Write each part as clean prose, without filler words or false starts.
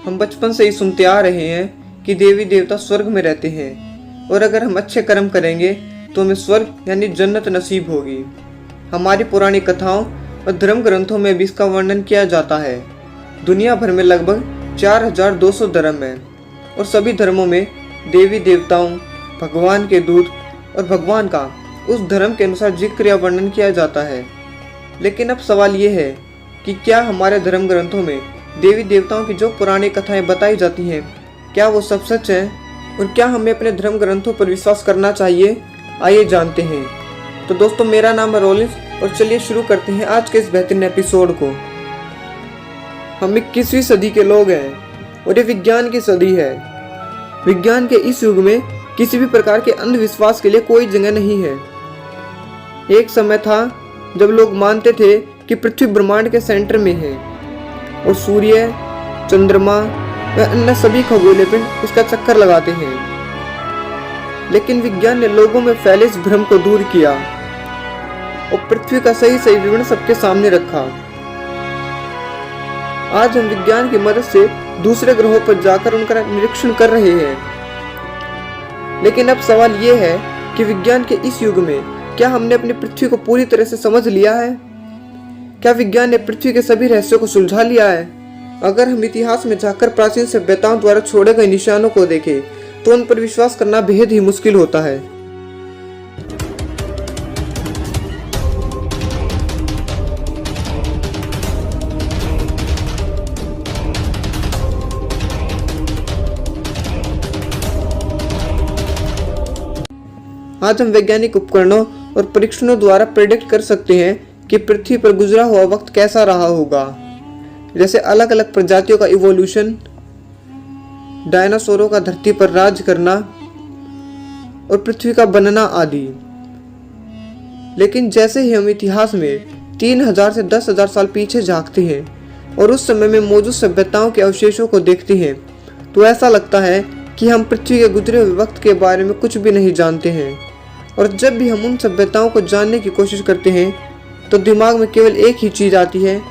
हम बचपन से ही सुनते आ रहे हैं कि देवी देवता स्वर्ग में रहते हैं और अगर हम अच्छे कर्म करेंगे तो हमें स्वर्ग यानी जन्नत नसीब होगी। हमारी पुरानी कथाओं और धर्म ग्रंथों में भी इसका वर्णन किया जाता है। दुनिया भर में लगभग 4200 धर्म हैं और सभी धर्मों में देवी देवताओं, भगवान के दूत और भगवान का उस धर्म के अनुसार जिक्र या वर्णन किया जाता है। लेकिन अब सवाल ये है कि क्या हमारे धर्म ग्रंथों में देवी देवताओं की जो पुरानी कथाएं बताई जाती हैं, क्या वो सब सच हैं और क्या हमें अपने धर्म ग्रंथों पर विश्वास करना चाहिए? आइए जानते हैं। तो दोस्तों, मेरा नाम है रोलिंस और चलिए शुरू करते हैं आज के इस बेहतरीन एपिसोड को। हम 21वीं सदी के लोग हैं और ये विज्ञान की सदी है। विज्ञान के इस युग में किसी भी प्रकार के अंधविश्वास के लिए कोई जगह नहीं है। एक समय था जब लोग मानते थे कि पृथ्वी ब्रह्मांड के सेंटर में है और सूर्य, चंद्रमा व अन्य सभी खगोलीय पिंड इसका चक्कर लगाते हैं। लेकिन विज्ञान ने लोगों में फैले इस भ्रम को दूर किया और पृथ्वी का सही विवरण सबके सामने रखा। आज हम विज्ञान की मदद से दूसरे ग्रहों पर जाकर उनका निरीक्षण कर रहे हैं। लेकिन अब सवाल ये है कि विज्ञान के इस युग में क्या हमने अपनी पृथ्वी को पूरी तरह से समझ लिया है? क्या विज्ञान ने पृथ्वी के सभी रहस्यों को सुलझा लिया है? अगर हम इतिहास में जाकर प्राचीन सभ्यताओं द्वारा छोड़े गए निशानों को देखें तो उन पर विश्वास करना बेहद ही मुश्किल होता है। आज हम वैज्ञानिक उपकरणों और परीक्षणों द्वारा प्रेडिक्ट कर सकते हैं कि पृथ्वी पर गुजरा हुआ वक्त कैसा रहा होगा, जैसे अलग अलग प्रजातियों का इवोल्यूशन, डायनासोरों का धरती पर राज करना और पृथ्वी का बनना आदि। लेकिन जैसे ही हम इतिहास में 3000 से 10,000 साल पीछे झांकते हैं और उस समय में मौजूद सभ्यताओं के अवशेषों को देखते हैं तो ऐसा लगता है कि हम पृथ्वी के गुजरे हुए वक्त के बारे में कुछ भी नहीं जानते हैं। और जब भी हम उन सभ्यताओं को जानने की कोशिश करते हैं तो दिमाग में केवल एक ही चीज़ आती है,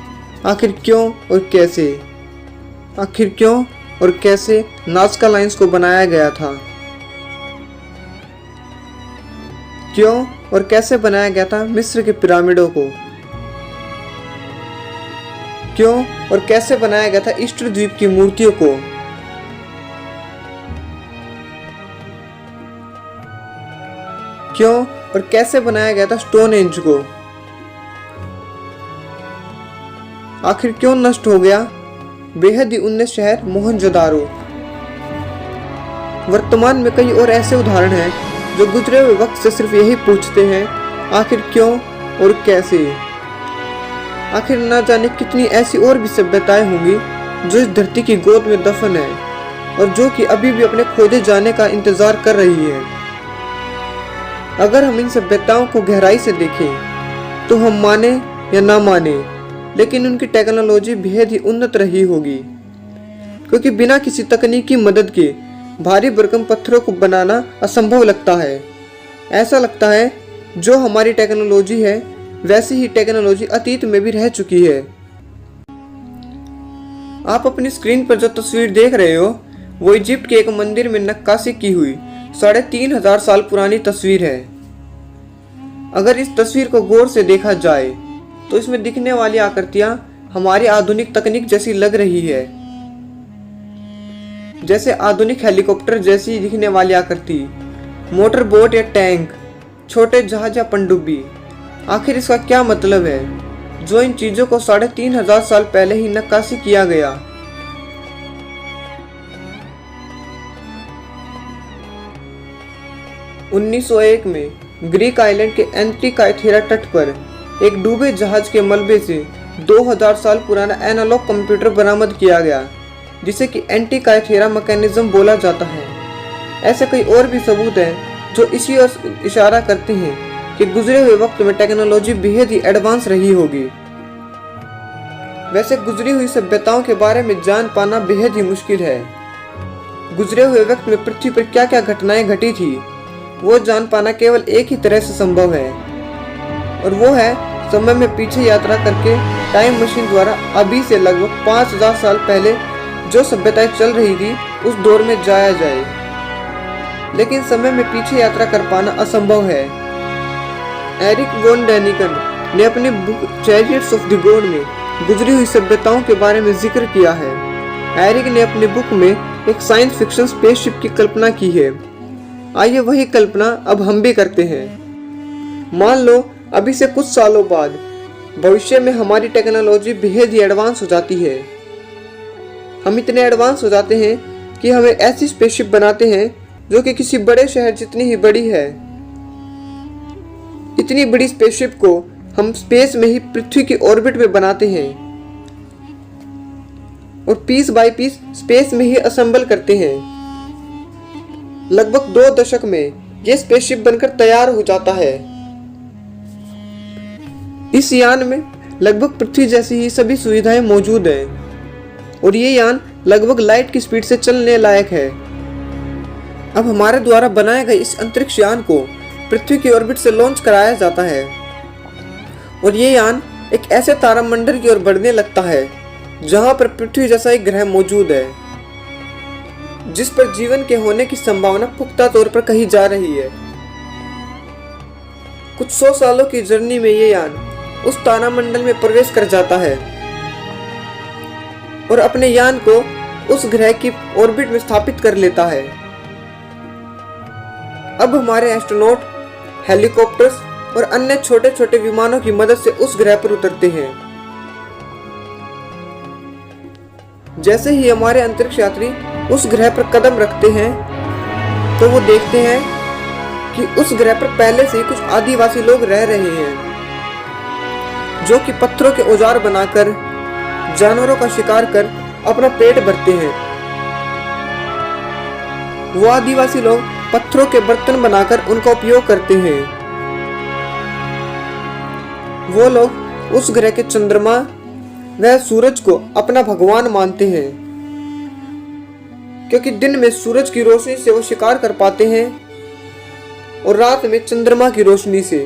आखिर क्यों और कैसे? आखिर क्यों और कैसे नाज़का लाइन्स को बनाया गया था? क्यों और कैसे बनाया गया था मिस्र के पिरामिडों को? क्यों और कैसे बनाया गया था ईस्टर द्वीप की मूर्तियों को? क्यों और कैसे बनाया गया था स्टोन एज को? आखिर क्यों नष्ट हो गया बेहद ही उन्नत शहर मोहनजोदारो? वर्तमान में कई और ऐसे उदाहरण हैं जो गुजरे हुए वक्त से सिर्फ यही पूछते हैं, आखिर क्यों और कैसे? आखिर ना जाने कितनी ऐसी और भी सभ्यताएं होंगी जो इस धरती की गोद में दफन है और जो कि अभी भी अपने खोजे जाने का इंतजार कर रही है। अगर हम इन सभ्यताओं को गहराई से देखें तो हम माने या ना माने, लेकिन उनकी टेक्नोलॉजी बेहद ही उन्नत रही होगी, क्योंकि बिना किसी तकनीकी मदद के भारी भरकम पत्थरों को बनाना असंभव लगता है। ऐसा लगता है जो हमारी टेक्नोलॉजी है वैसी ही टेक्नोलॉजी अतीत में भी रह चुकी है। आप अपनी स्क्रीन पर जो तस्वीर देख रहे हो वो इजिप्ट के एक मंदिर में नक्काशी की हुई 3500 साल पुरानी तस्वीर है। अगर इस तस्वीर को गौर से देखा जाए तो इसमें दिखने वाली आकृतियां हमारी आधुनिक तकनीक जैसी लग रही है, जैसे आधुनिक हेलीकॉप्टर जैसी दिखने वाली आकृति, मोटर बोट या टैंक, छोटे जहाज या पनडुब्बी। आखिर इसका क्या मतलब है जो इन चीजों को 3500 साल पहले ही नक्काशी किया गया? (1901) में ग्रीक आइलैंड के एंटिकाइथेरा तट पर एक डूबे जहाज के मलबे से 2000 साल पुराना एनालॉग कंप्यूटर बरामद किया गया, जिसे कि एंटिकाइथेरा मैकेनिज्म बोला जाता है। ऐसे कई और भी सबूत हैं जो इसी ओर इशारा करते हैं कि गुजरे हुए वक्त में टेक्नोलॉजी बेहद ही एडवांस रही होगी। वैसे गुजरी हुई सभ्यताओं के बारे में जान पाना बेहद ही मुश्किल है। गुजरे हुए वक्त में पृथ्वी पर क्या क्या घटनाएं घटी थी वो जान पाना केवल एक ही तरह से संभव है, और वो है समय में पीछे यात्रा करके टाइम मशीन द्वारा अभी से लगभग 5000 साल पहले जो सभ्यताएं चल रही थी उस दौर में जाया जाए, लेकिन समय में पीछे यात्रा कर पाना असंभव है। एरिक वॉन डैनिकन ने अपनी book chariots of the God में गुजरी हुई सभ्यताओं के बारे में जिक्र किया है। एरिक ने अपनी बुक में एक साइंस फिक्शन स्पेसशिप की कल्पना की है। आइए वही कल्पना अब हम भी करते हैं। मान लो अभी से कुछ सालों बाद भविष्य में हमारी टेक्नोलॉजी बेहद ही एडवांस हो जाती है। हम इतने एडवांस हो जाते हैं कि हमें ऐसी स्पेसशिप बनाते हैं जो कि किसी बड़े शहर जितनी ही बड़ी है। इतनी बड़ी स्पेसशिप को हम स्पेस में ही पृथ्वी की ऑर्बिट में बनाते हैं और पीस बाय पीस स्पेस में ही असेंबल करते हैं। लगभग 2 दशक में यह स्पेसशिप बनकर तैयार हो जाता है। इस यान में लगभग पृथ्वी जैसी ही सभी सुविधाएं मौजूद हैं और ये यान लगभग लाइट की स्पीड से चलने लायक है। अब हमारे द्वारा बनाए गए इस अंतरिक्ष यान को पृथ्वी की ऑर्बिट से लॉन्च कराया जाता है और ये यान एक ऐसे तारामंडल की ओर बढ़ने लगता है जहां पर पृथ्वी जैसा एक ग्रह मौजूद है, जिस पर जीवन के होने की संभावना पुख्ता तौर पर कही जा रही है। कुछ 100 सालों की जर्नी में ये यान उस तारामंडल में प्रवेश कर जाता है और अपने यान को उस ग्रह की ऑर्बिट में स्थापित कर लेता है। अब हमारे एस्ट्रोनॉट हेलीकॉप्टर्स और अन्य छोटे छोटे विमानों की मदद से उस ग्रह पर उतरते हैं। जैसे ही हमारे अंतरिक्ष यात्री उस ग्रह पर कदम रखते हैं तो वो देखते हैं कि उस ग्रह पर पहले से ही कुछ आदिवासी लोग रह रहे हैं, जो कि पत्थरों के औजार बनाकर जानवरों का शिकार कर अपना पेट भरते हैं। वो आदिवासी लोग पत्थरों के बर्तन बनाकर उनका उपयोग करते हैं। वो लोग उस ग्रह के चंद्रमा व सूरज को अपना भगवान मानते हैं, क्योंकि दिन में सूरज की रोशनी से वो शिकार कर पाते हैं और रात में चंद्रमा की रोशनी से।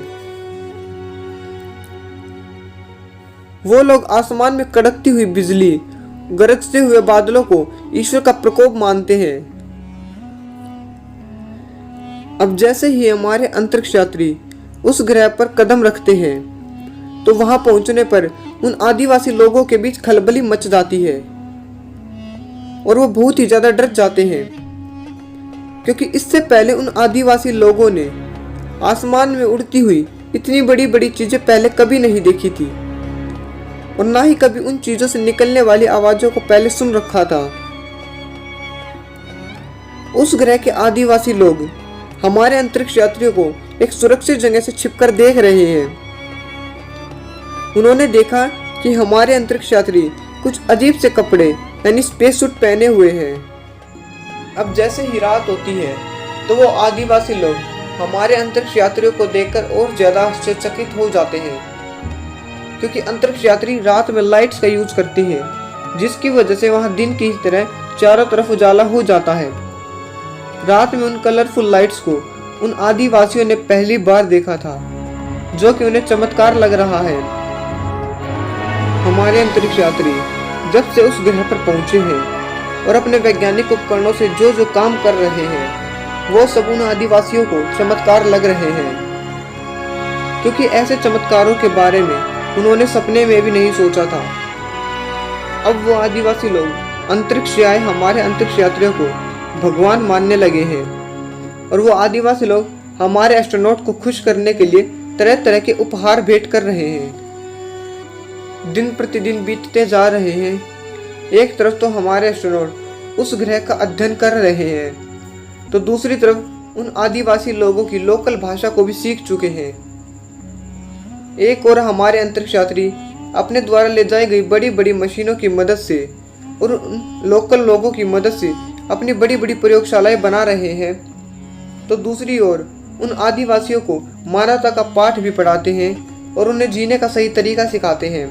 वो लोग आसमान में कड़कती हुई बिजली, गरजते हुए बादलों को ईश्वर का प्रकोप मानते हैं। अब जैसे ही हमारे अंतरिक्ष यात्री उस ग्रह पर कदम रखते हैं तो वहां पहुंचने पर उन आदिवासी लोगों के बीच खलबली मच जाती है और वो बहुत ही ज्यादा डर जाते हैं, क्योंकि इससे पहले उन आदिवासी लोगों ने आसमान में उड़ती हुई इतनी बड़ी बड़ी चीजें पहले कभी नहीं देखी थी और ना ही कभी उन चीजों से निकलने वाली आवाजों को पहले सुन रखा था। उस ग्रह के आदिवासी लोग हमारे अंतरिक्ष यात्रियों को एक सुरक्षित जगह से छिपकर देख रहे हैं। उन्होंने देखा कि हमारे अंतरिक्ष यात्री कुछ अजीब से कपड़े यानी स्पेस सूट पहने हुए हैं। अब जैसे ही रात होती है तो वो आदिवासी लोग हमारे अंतरिक्ष यात्रियों को देखकर और ज्यादा आश्चर्यचकित हो जाते हैं, क्योंकि अंतरिक्ष यात्री रात में लाइट्स का यूज करते हैं, जिसकी वजह से वहां दिन की तरह चारों तरफ उजाला हो जाता है। रात में उन कलरफुल लाइट्स को उन आदिवासियों ने पहली बार देखा था, जो कि उन्हें चमत्कार लग रहा है। हमारे अंतरिक्ष यात्री जब से उस ग्रह पर पहुंचे हैं और अपने वैज्ञानिक उपकरणों से जो जो काम कर रहे हैं वो सब उन आदिवासियों को चमत्कार लग रहे हैं, क्योंकि ऐसे चमत्कारों के बारे में उन्होंने सपने में भी नहीं सोचा था। अब वो आदिवासी लोग अंतरिक्ष से आए हमारे अंतरिक्ष यात्रियों को भगवान मानने लगे हैं और वो आदिवासी लोग हमारे एस्ट्रोनॉट को खुश करने के लिए तरह तरह के उपहार भेंट कर रहे हैं। दिन प्रतिदिन बीतते जा रहे हैं। एक तरफ तो हमारे एस्ट्रोनॉट उस ग्रह का अध्ययन कर रहे हैं, तो दूसरी तरफ उन आदिवासी लोगों की लोकल भाषा को भी सीख चुके हैं। एक और हमारे अंतरिक्ष यात्री अपने द्वारा ले जाई गई बड़ी बड़ी मशीनों की मदद से और उन लोकल लोगों की मदद से अपनी बड़ी बड़ी प्रयोगशालाएं बना रहे हैं, तो दूसरी ओर उन आदिवासियों को मानवता का पाठ भी पढ़ाते हैं और उन्हें जीने का सही तरीका सिखाते हैं।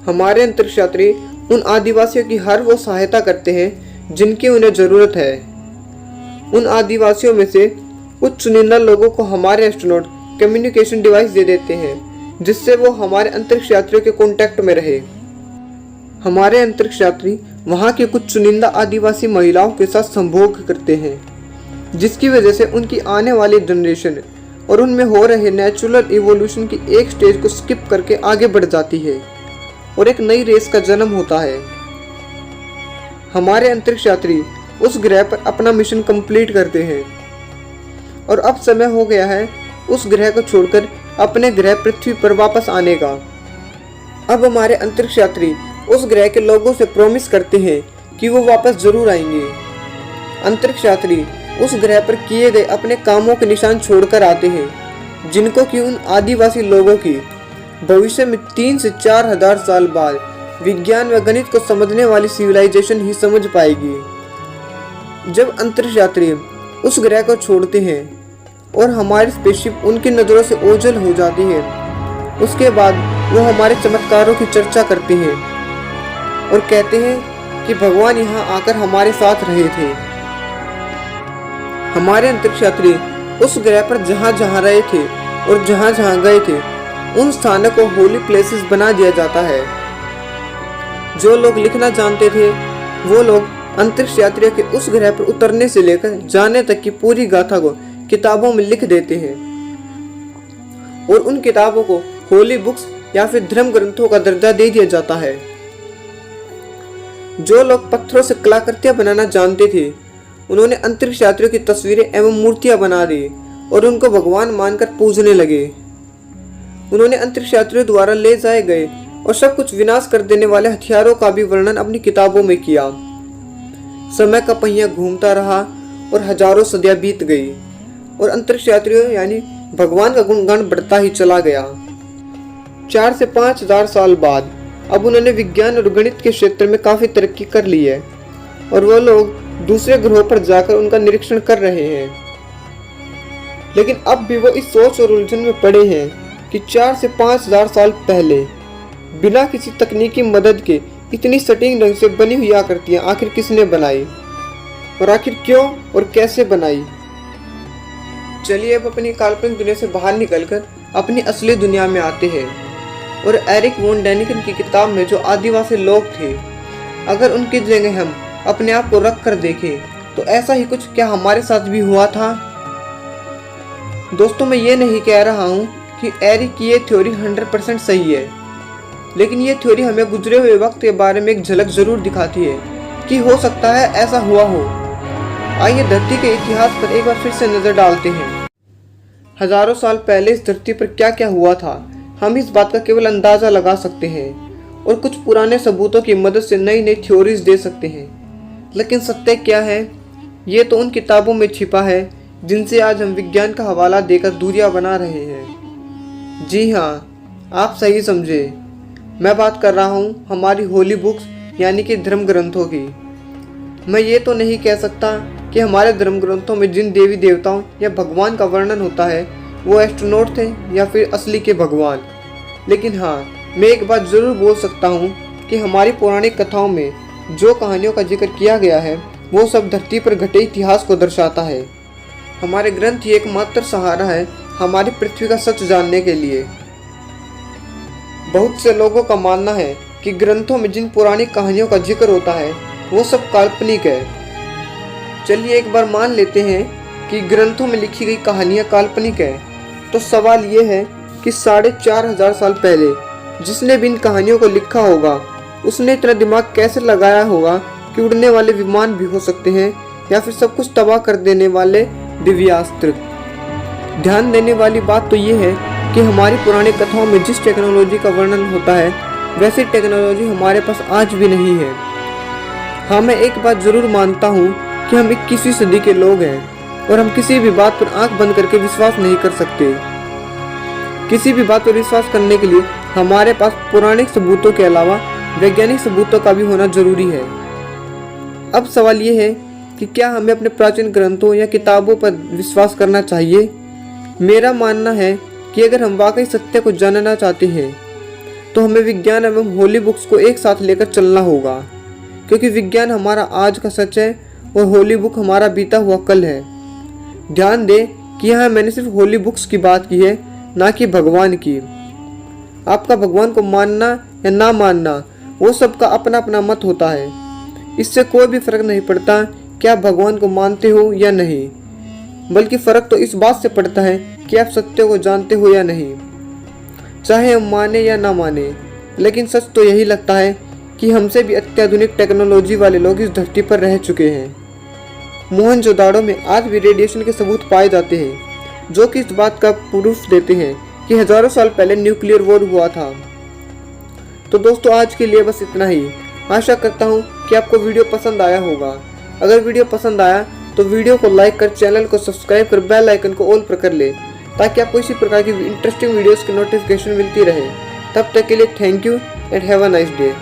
हमारे अंतरिक्ष यात्री उन आदिवासियों की हर वो सहायता करते हैं जिनकी उन्हें ज़रूरत है। उन आदिवासियों में से कुछ चुनिंदा लोगों को हमारे एस्ट्रोनॉट कम्युनिकेशन डिवाइस दे देते हैं, जिससे वो हमारे अंतरिक्ष यात्रियों के कांटेक्ट में रहे। हमारे अंतरिक्ष यात्री वहाँ की कुछ चुनिंदा आदिवासी महिलाओं के साथ संभोग करते हैं, जिसकी वजह से उनकी आने वाली जनरेशन और उनमें हो रहे नेचुरल इवोल्यूशन की एक स्टेज को स्किप करके आगे बढ़ जाती है और एक नई रेस का जन्म होता है। हमारे अंतरिक्ष यात्री उस ग्रह पर अपना मिशन कंप्लीट करते हैं और अब समय हो गया है उस ग्रह को छोड़कर अपने ग्रह पृथ्वी पर वापस आने का। अब हमारे अंतरिक्ष यात्री उस ग्रह के लोगों से प्रॉमिस करते हैं कि वो वापस जरूर आएंगे। अंतरिक्ष यात्री उस ग्रह पर किए गए अपने कामों के निशान छोड़कर आते हैं, जिनको कि उन आदिवासी लोगों की भविष्य में 3 से 4 हजार साल बाद विज्ञान व गणित को समझने वाली सिविलाइजेशन ही समझ पाएगी। जब अंतरिक्ष यात्री उस ग्रह को छोड़ते हैं और हमारी स्पेसशिप उनकी नज़रों से ओझल हो जाती है, उसके बाद वो हमारे चमत्कारों की चर्चा करते हैं और कहते हैं कि भगवान यहाँ आकर हमारे साथ रहे थे। हमारे अंतरिक्ष यात्री उस ग्रह पर जहाँ जहाँ रहे थे और जहाँ जहाँ गए थे, उन स्थानों को होली प्लेसेस बना दिया जाता है। जो लोग लिखना जानते थे वो लोग अंतरिक्ष यात्रियों के उस ग्रह पर उतरने से लेकर जाने तक की पूरी गाथा को किताबों में लिख देते हैं और उन किताबों को होली बुक्स या फिर धर्म ग्रंथों का दर्जा दे दिया जाता है। जो लोग पत्थरों से कलाकृतियां बनाना जानते थे, उन्होंने अंतरिक्ष यात्रियों की तस्वीरें एवं मूर्तियां बना दी और उनको भगवान मानकर पूजने लगे। उन्होंने अंतरिक्ष यात्रियों द्वारा ले जाए गए और सब कुछ विनाश कर देने वाले हथियारों का भी वर्णन अपनी किताबों में किया। समय का पहिया घूमता रहा और हजारों सदियां बीत गई और अंतरिक्ष यात्रियों यानी भगवान का गुणगान बढ़ता ही चला गया। 4 से 5 हजार साल बाद अब उन्होंने विज्ञान और गणित के क्षेत्र में काफी तरक्की कर ली है और वो लोग दूसरे ग्रहों पर जाकर उनका निरीक्षण कर रहे हैं। लेकिन अब भी वो इस सोच और उलझन में पड़े हैं कि 4 से 5 हजार साल पहले बिना किसी तकनीकी मदद के इतनी सटीक ढंग से बनी हुई आकृतियां आखिर किसने बनाई और आखिर क्यों और कैसे बनाई। चलिए अब अपनी काल्पनिक दुनिया से बाहर निकलकर अपनी असली दुनिया में आते हैं और एरिक वॉन डैनिकन की किताब में जो आदिवासी लोग थे, अगर उनकी जगह हम अपने आप को रख कर देखें तो ऐसा ही कुछ क्या हमारे साथ भी हुआ था। दोस्तों, मैं ये नहीं कह रहा हूँ कि एरिक की ये थ्योरी 100% सही है, लेकिन ये थ्योरी हमें गुजरे हुए वक्त के बारे में एक झलक जरूर दिखाती है कि हो सकता है ऐसा हुआ हो। आइए धरती के इतिहास पर एक बार फिर से नजर डालते हैं। हजारों साल पहले इस धरती पर क्या क्या हुआ था, हम इस बात का केवल अंदाजा लगा सकते हैं और कुछ पुराने सबूतों की मदद से नई नई थ्योरीज दे सकते हैं। लेकिन सत्य क्या है, ये तो उन किताबों में छिपा है जिनसे आज हम विज्ञान का हवाला देकर दूरियां बना रहे हैं। जी हाँ, आप सही समझे, मैं बात कर रहा हूँ हमारी होली बुक्स यानी कि धर्म ग्रंथों की। मैं ये तो नहीं कह सकता कि हमारे धर्म ग्रंथों में जिन देवी देवताओं या भगवान का वर्णन होता है वो एस्ट्रोनॉट थे या फिर असली के भगवान, लेकिन हाँ, मैं एक बात ज़रूर बोल सकता हूँ कि हमारी पौराणिक कथाओं में जो कहानियों का जिक्र किया गया है वो सब धरती पर घटे इतिहास को दर्शाता है। हमारे ग्रंथ ही एकमात्र सहारा है हमारी पृथ्वी का सच जानने के लिए। बहुत से लोगों का मानना है कि ग्रंथों में जिन पौराणिक कहानियों का जिक्र होता है वो सब काल्पनिक है। चलिए एक बार मान लेते हैं कि ग्रंथों में लिखी गई कहानियाँ काल्पनिक है, तो सवाल ये है कि 4,500 साल पहले जिसने भी इन कहानियों को लिखा होगा उसने इतना दिमाग कैसे लगाया होगा कि उड़ने वाले विमान भी हो सकते हैं या फिर सब कुछ तबाह कर देने वाले दिव्यास्त्र। ध्यान देने वाली बात तो ये है कि हमारी पुरानी कथाओं में जिस टेक्नोलॉजी का वर्णन होता है वैसी टेक्नोलॉजी हमारे पास आज भी नहीं है। हाँ, मैं एक बात जरूर मानता हूँ कि हम 21वीं सदी के लोग हैं और हम किसी भी बात पर आंख बंद करके विश्वास नहीं कर सकते। किसी भी बात पर विश्वास करने के लिए हमारे पास पौराणिक सबूतों के अलावा वैज्ञानिक सबूतों का भी होना जरूरी है। अब सवाल ये है कि क्या हमें अपने प्राचीन ग्रंथों या किताबों पर विश्वास करना चाहिए। मेरा मानना है कि अगर हम वाकई सत्य को जानना चाहते हैं तो हमें विज्ञान एवं होली बुक्स को एक साथ लेकर चलना होगा, क्योंकि विज्ञान हमारा आज का सच है और होली बुक हमारा बीता हुआ कल है। ध्यान दें कि यहाँ मैंने सिर्फ होली बुक्स की बात की है, ना कि भगवान की। आपका भगवान को मानना या ना मानना वो सबका अपना अपना मत होता है। इससे कोई भी फर्क नहीं पड़ता कि आप भगवान को मानते हो या नहीं, बल्कि फर्क तो इस बात से पड़ता है कि आप सत्य को जानते हो या नहीं। चाहे हम माने या ना माने, लेकिन सच तो यही लगता है कि हमसे भी अत्याधुनिक टेक्नोलॉजी वाले लोग इस धरती पर रह चुके हैं। मोहनजोदाड़ो में आज भी रेडिएशन के सबूत पाए जाते हैं, जो कि इस बात का प्रूफ देते हैं कि हजारों साल पहले न्यूक्लियर वॉर हुआ था। तो दोस्तों, आज के लिए बस इतना ही। आशा करता हूँ कि आपको वीडियो पसंद आया होगा। अगर वीडियो पसंद आया तो वीडियो को लाइक कर, चैनल को सब्सक्राइब कर, बेल आइकन को ऑल पर कर ले, ताकि आपको इसी प्रकार की इंटरेस्टिंग वीडियोस की नोटिफिकेशन मिलती रहे। तब तक के लिए thank you and have a nice day.